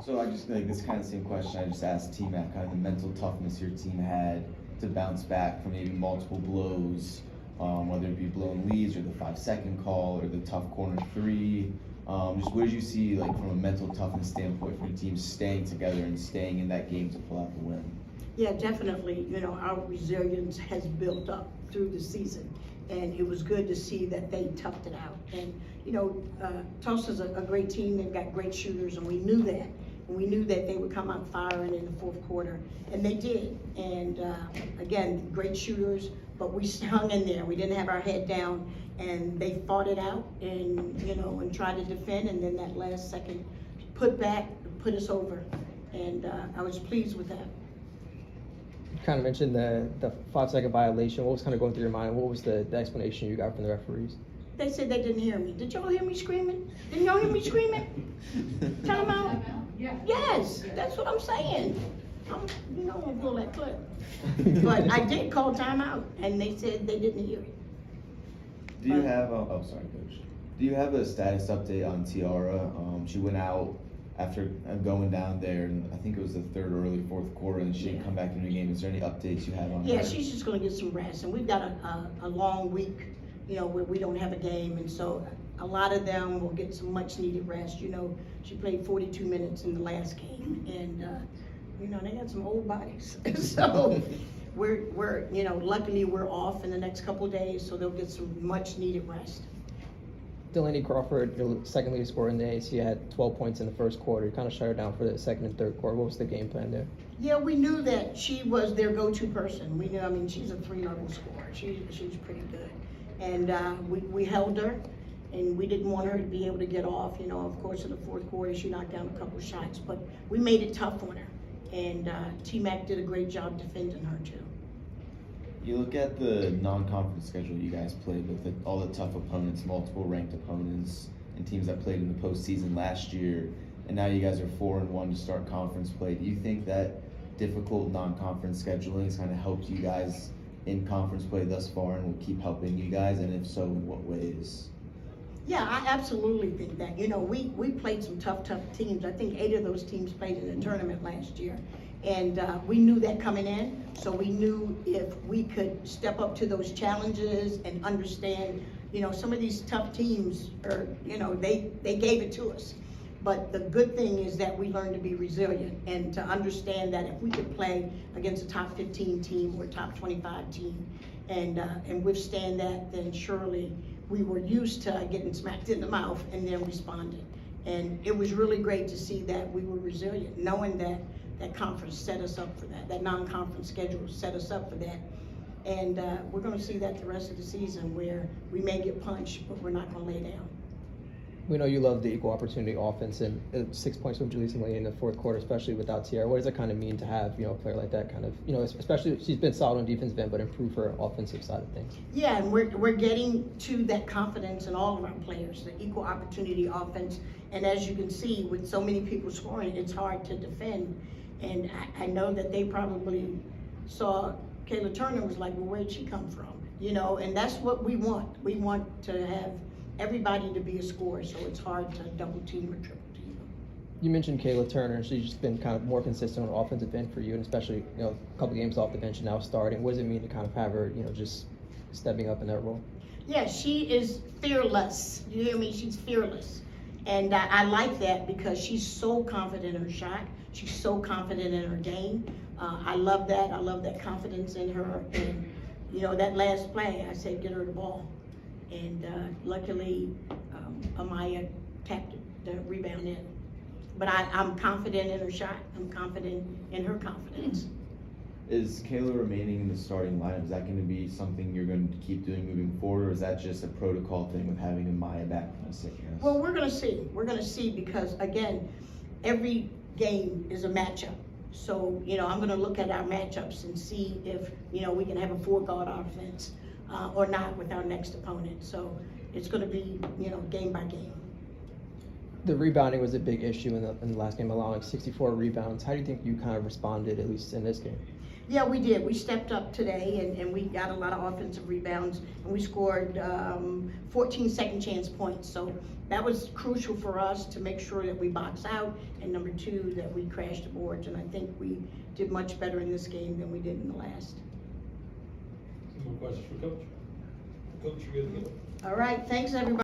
So I just like this kind of same question I just asked T-Mac, kind of the mental toughness your team had to bounce back from maybe multiple blows, whether it be blown leads or the 5-second call or the tough corner three. Just what did you see like from a mental toughness standpoint for your team staying together and staying in that game to pull out the win? Yeah, definitely. You know, our resilience has built up through the season, and it was good to see that they toughed it out. And you know, Tulsa's a great team. They've got great shooters, and we knew that. And we knew that they would come out firing in the fourth quarter, and they did. And again, great shooters, but we hung in there. We didn't have our head down, and they fought it out, and you know, and tried to defend. And then that last second put back put us over, and I was pleased with that. You kind of mentioned the 5-second violation. What was kind of going through your mind? What was the explanation you got from the referees? They said they didn't hear me. Did y'all hear me screaming? Didn't y'all hear me screaming? Time out? Yeah. Yes, that's what I'm saying. You know, I'm gonna pull that clip. But I did call timeout, and they said they didn't hear it. Do you have sorry, coach. Do you have a status update on Tiara? She went out after going down there, and I think it was the third or early fourth quarter, and she didn't come back into the game. Is there any updates you have on Yeah, her? she's just gonna get some rest, and we've got a long week, you know, where we don't have a game, and so a lot of them will get some much needed rest. You know, she played 42 minutes in the last game, and you know, they got some old bodies. So we're you know, luckily we're off in the next couple of days, so they'll get some much needed rest. Delaney Crawford, your second leading scorer in the AC, had 12 points in the first quarter. You kind of shut her down for the second and third quarter. What was the game plan there? Yeah, we knew that she was their go-to person. We knew, I mean, she's a 3-level scorer. She's pretty good. And we held her, and we didn't want her to be able to get off. You know, of course, in the fourth quarter, she knocked down a couple shots, but we made it tough on her. And T-Mac did a great job defending her, too. You look at the non-conference schedule you guys played with all the tough opponents, multiple ranked opponents, and teams that played in the postseason last year, and now you guys are 4-1 to start conference play. Do you think that difficult non-conference scheduling has kind of helped you guys in conference play thus far and will keep helping you guys, and if so, in what ways? Yeah, I absolutely think that. You know, we played some tough teams. I think 8 of those teams played in the tournament last year. And we knew that coming in, so we knew if we could step up to those challenges and understand, you know, some of these tough teams are, you know, they gave it to us. But the good thing is that we learned to be resilient and to understand that if we could play against a top 15 team or top 25 team and withstand that, then surely we were used to getting smacked in the mouth and then responded. And it was really great to see that we were resilient, knowing that that conference set us up for that. That non-conference schedule set us up for that. And we're going to see that the rest of the season where we may get punched, but we're not going to lay down. We know you love the equal opportunity offense, and 6 points from Julie Simley in the fourth quarter, especially without Tiara. What does it kind of mean to have, you know, a player like that kind of, you know, especially she's been solid on defensive end, but improve her offensive side of things? Yeah, and we're getting to that confidence in all of our players, the equal opportunity offense. And as you can see, with so many people scoring, it's hard to defend. And I know that they probably saw Kayla Turner was like, well, where'd she come from? You know, and that's what we want. We want to have everybody to be a scorer, so it's hard to double team or triple team. You mentioned Kayla Turner. She's just been kind of more consistent on offensive end for you, and especially, you know, a couple games off the bench and now starting. What does it mean to kind of have her, you know, just stepping up in that role? Yeah, she is fearless. You hear me? She's fearless. And I like that because she's so confident in her shot. She's so confident in her game. I love that. I love that confidence in her. And, you know, that last play, I said, get her the ball. And luckily, Amaya tapped the rebound in. But I'm confident in her shot. I'm confident in her confidence. Is Kayla remaining in the starting lineup? Is that going to be something you're going to keep doing moving forward, or is that just a protocol thing with having Amaya back from a sickness? Well, we're going to see. We're going to see because, again, every game is a matchup. So, you know, I'm going to look at our matchups and see if, you know, we can have a 4-guard offense or not with our next opponent. So it's going to be, you know, game by game. The rebounding was a big issue in the last game, allowing 64 rebounds. How do you think you kind of responded, at least in this game? Yeah, we did. We stepped up today and we got a lot of offensive rebounds and we scored 14 second chance points. So that was crucial for us to make sure that we box out, and number two, that we crash the boards. And I think we did much better in this game than we did in the last. Some more questions for Coach? Coach, you're good to go. All right, thanks everybody.